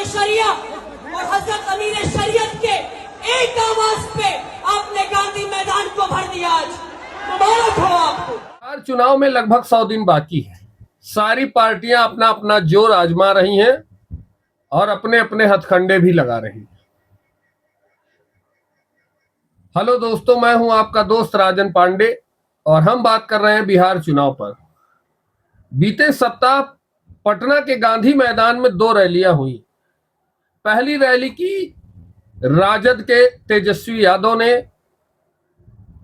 शरिया और हजरत अमीर शरीयत के एक आवाज पे आपने गांधी मैदान को भर दिया। आज मुबारक हो आपको। चुनाव में लगभग 100 दिन बाकी है। सारी पार्टियां अपना अपना जोर आजमा रही हैं और अपने अपने हथकंडे भी लगा रही हैं। हेलो दोस्तों, मैं हूं आपका दोस्त राजन पांडे और हम बात कर रहे हैं बिहार चुनाव पर। बीते सप्ताह पटना के गांधी मैदान में 2 रैलियां हुई। पहली रैली की राजद के तेजस्वी यादव ने,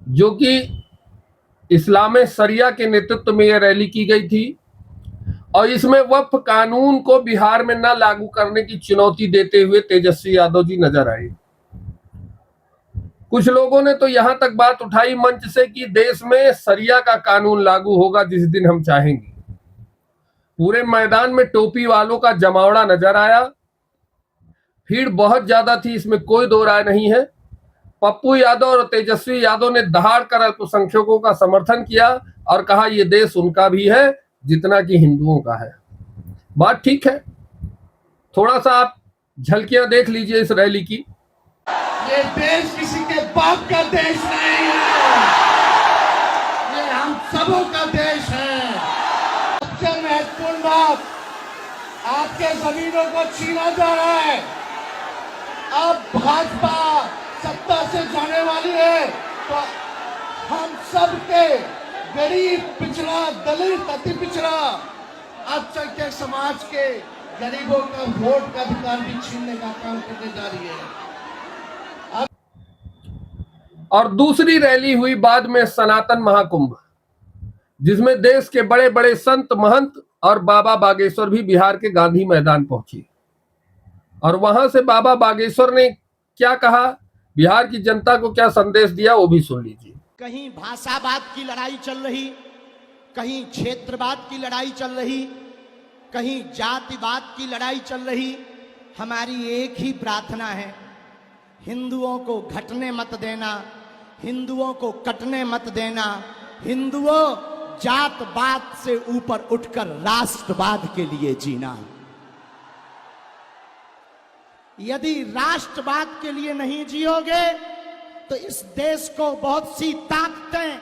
जो कि इस्लाम शरिया के नेतृत्व में यह रैली की गई थी और इसमें वक्फ कानून को बिहार में न लागू करने की चुनौती देते हुए तेजस्वी यादव जी नजर आए। कुछ लोगों ने तो यहां तक बात उठाई मंच से कि देश में शरिया का कानून लागू होगा जिस दिन हम चाहेंगे। पूरे मैदान में टोपी वालों का जमावड़ा नजर आया। भीड़ बहुत ज्यादा थी, इसमें कोई दो राय नहीं है। पप्पू यादव और तेजस्वी यादव ने दहाड़ कर अल्पसंख्यकों का समर्थन किया और कहा यह देश उनका भी है जितना कि हिंदुओं का है। बात ठीक है। थोड़ा सा आप झलकियां देख लीजिए इस रैली की। ये देश किसी के बाप का देश नहीं है, ये हम सबों का देश है। सबसे महत्वपूर्ण बात, आपके जमीनों को छीना जा रहा है। अब भाजपा सत्ता से जाने वाली है तो हम सब के गरीब, पिछड़ा, दलित, अति पिछड़ा, अल्पसंख्यक समाज के गरीबों का वोट का अधिकार भी छीनने का काम करने जा रही है। और दूसरी रैली हुई बाद में सनातन महाकुंभ, जिसमें देश के बड़े बड़े संत, महंत और बाबा बागेश्वर भी बिहार के गांधी मैदान पहुंचे। और वहां से बाबा बागेश्वर ने क्या कहा, बिहार की जनता को क्या संदेश दिया, वो भी सुन लीजिए। कहीं भाषावाद की लड़ाई चल रही, कहीं क्षेत्रवाद की लड़ाई चल रही, कहीं जातिवाद की लड़ाई चल रही। हमारी एक ही प्रार्थना है, हिंदुओं को घटने मत देना, हिंदुओं को कटने मत देना। हिंदुओं, जातवाद से ऊपर उठकर राष्ट्रवाद के लिए जीना। यदि राष्ट्रवाद के लिए नहीं जियोगे तो इस देश को बहुत सी ताकतें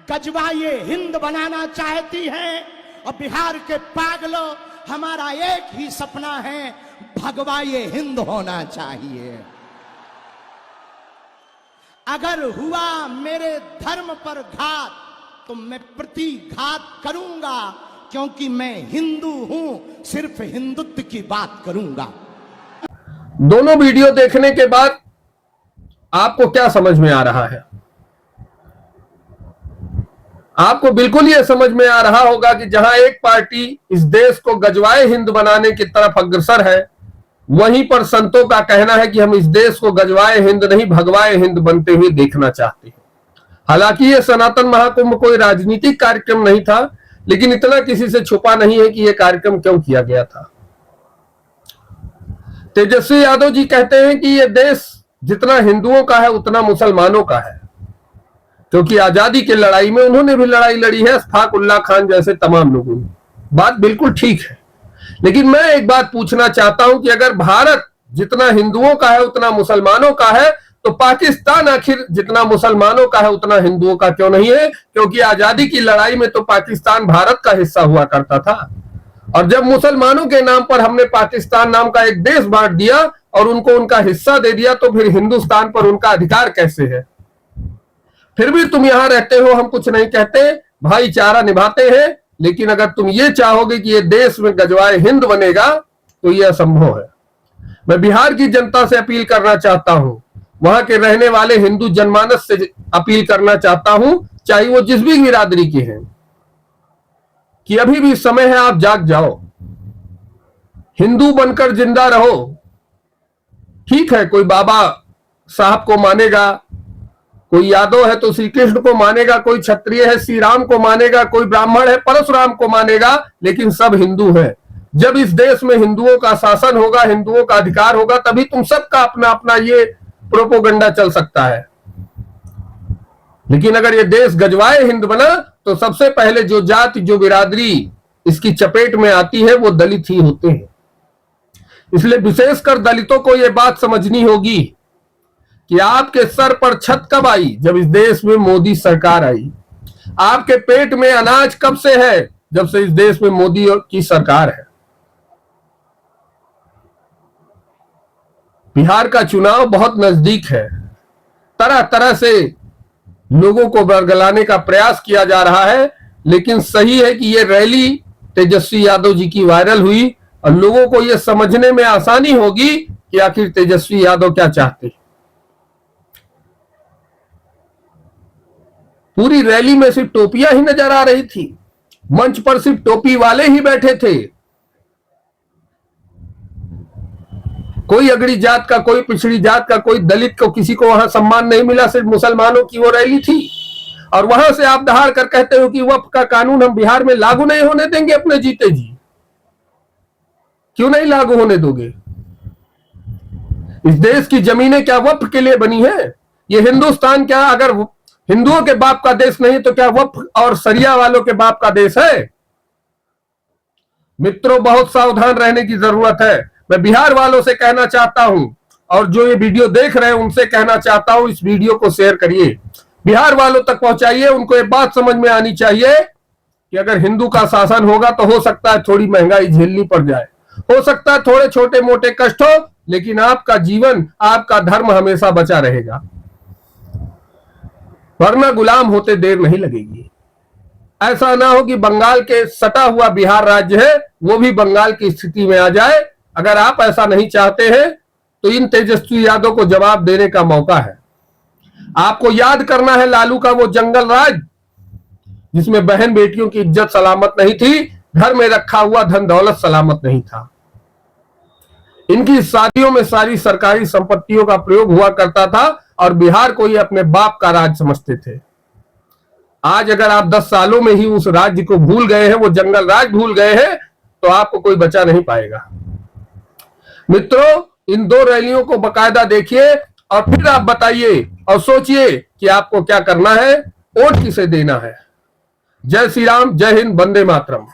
गजवाए हिंद बनाना चाहती हैं। और बिहार के पागलों, हमारा एक ही सपना है, भगवाए हिंद होना चाहिए। अगर हुआ मेरे धर्म पर घात तो मैं प्रतिघात करूंगा, क्योंकि मैं हिंदू हूं, सिर्फ हिंदुत्व की बात करूंगा। दोनों वीडियो देखने के बाद आपको क्या समझ में आ रहा है? आपको बिल्कुल यह समझ में आ रहा होगा कि जहां एक पार्टी इस देश को गजवाए हिंद बनाने की तरफ अग्रसर है, वहीं पर संतों का कहना है कि हम इस देश को गजवाए हिंद नहीं भगवाए हिंद बनते हुए देखना चाहते हैं। हालांकि यह सनातन महाकुंभ कोई राजनीतिक कार्यक्रम नहीं था, लेकिन इतना किसी से छुपा नहीं है कि यह कार्यक्रम क्यों किया गया था। तेजस्वी यादव जी कहते हैं कि यह देश जितना हिंदुओं का है उतना मुसलमानों का है, क्योंकि आजादी की लड़ाई में उन्होंने भी लड़ाई लड़ी है, अशफाक उल्लाह खान जैसे तमाम लोगों ने। बात बिल्कुल ठीक है, लेकिन मैं एक बात पूछना चाहता हूं कि अगर भारत जितना हिंदुओं का है उतना मुसलमानों का है, तो पाकिस्तान आखिर जितना मुसलमानों का है उतना हिंदुओं का क्यों नहीं है? क्योंकि आजादी की लड़ाई में तो पाकिस्तान भारत का हिस्सा हुआ करता था, और जब मुसलमानों के नाम पर हमने पाकिस्तान नाम का एक देश बांट दिया और उनको उनका हिस्सा दे दिया, तो फिर हिंदुस्तान पर उनका अधिकार कैसे है? फिर भी तुम यहां रहते हो, हम कुछ नहीं कहते, भाईचारा निभाते हैं, लेकिन अगर तुम ये चाहोगे कि ये देश में गजवाए हिंद बनेगा तो यह असंभव है। मैं बिहार की जनता से अपील करना चाहता हूं, वहां के रहने वाले हिंदू जनमानस से अपील करना चाहता हूं, चाहे वो जिस भी बिरादरी के हैं, कि अभी भी समय है, आप जाग जाओ, हिंदू बनकर जिंदा रहो। ठीक है, कोई बाबा साहब को मानेगा, कोई यादव है तो श्री कृष्ण को मानेगा, कोई क्षत्रिय है श्री राम को मानेगा, कोई ब्राह्मण है परशुराम को मानेगा, लेकिन सब हिंदू हैं। जब इस देश में हिंदुओं का शासन होगा, हिंदुओं का अधिकार होगा, तभी तुम सबका अपना अपना ये प्रोपोगंडा चल सकता है। लेकिन अगर ये देश गजवाए हिंद बना तो सबसे पहले जो जाति, जो बिरादरी इसकी चपेट में आती है वो दलित ही होते हैं। इसलिए विशेषकर दलितों को यह बात समझनी होगी कि आपके सर पर छत कब आई? जब इस देश में मोदी सरकार आई। आपके पेट में अनाज कब से है? जब से इस देश में मोदी की सरकार है। बिहार का चुनाव बहुत नजदीक है। तरह तरह से लोगों को बरगलाने का प्रयास किया जा रहा है, लेकिन सही है कि यह रैली तेजस्वी यादव जी की वायरल हुई और लोगों को यह समझने में आसानी होगी कि आखिर तेजस्वी यादव क्या चाहते हैं। पूरी रैली में सिर्फ टोपियां ही नजर आ रही थी। मंच पर सिर्फ टोपी वाले ही बैठे थे। कोई अगड़ी जात का, कोई पिछड़ी जात का, कोई दलित को, किसी को वहां सम्मान नहीं मिला। सिर्फ मुसलमानों की वो रैली थी। और वहां से आप दहाड़ कर कहते हो कि वक्फ का कानून हम बिहार में लागू नहीं होने देंगे अपने जीते जी। क्यों नहीं लागू होने दोगे? इस देश की जमीनें क्या वक्फ के लिए बनी है? ये हिंदुस्तान क्या अगर हिंदुओं के बाप का देश नहीं तो क्या वक्फ और सरिया वालों के बाप का देश है? मित्रों, बहुत सावधान रहने की जरूरत है। मैं बिहार वालों से कहना चाहता हूं और जो ये वीडियो देख रहे हैं उनसे कहना चाहता हूं, इस वीडियो को शेयर करिए, बिहार वालों तक पहुंचाइए। उनको ये बात समझ में आनी चाहिए कि अगर हिंदू का शासन होगा तो हो सकता है थोड़ी महंगाई झेलनी पड़ जाए, हो सकता है थोड़े छोटे मोटे कष्ट हो, लेकिन आपका जीवन, आपका धर्म हमेशा बचा रहेगा, वरना गुलाम होते देर नहीं लगेगी। ऐसा ना हो कि बंगाल के सटा हुआ बिहार राज्य है वो भी बंगाल की स्थिति में आ जाए। अगर आप ऐसा नहीं चाहते हैं तो इन तेजस्वी यादव को जवाब देने का मौका है। आपको याद करना है लालू का वो जंगल राज, जिसमें बहन बेटियों की इज्जत सलामत नहीं थी, घर में रखा हुआ धन दौलत सलामत नहीं था। इनकी शादियों में सारी सरकारी संपत्तियों का प्रयोग हुआ करता था और बिहार को ये अपने बाप का राज समझते थे। आज अगर आप 10 सालों में ही उस राज्य को भूल गए हैं, वो जंगल राज भूल गए हैं, तो आपको कोई बचा नहीं पाएगा। मित्रों, इन 2 रैलियों को बकायदा देखिए और फिर आप बताइए और सोचिए कि आपको क्या करना है, वोट किसे देना है। जय श्री राम, जय हिंद, वंदे मातरम।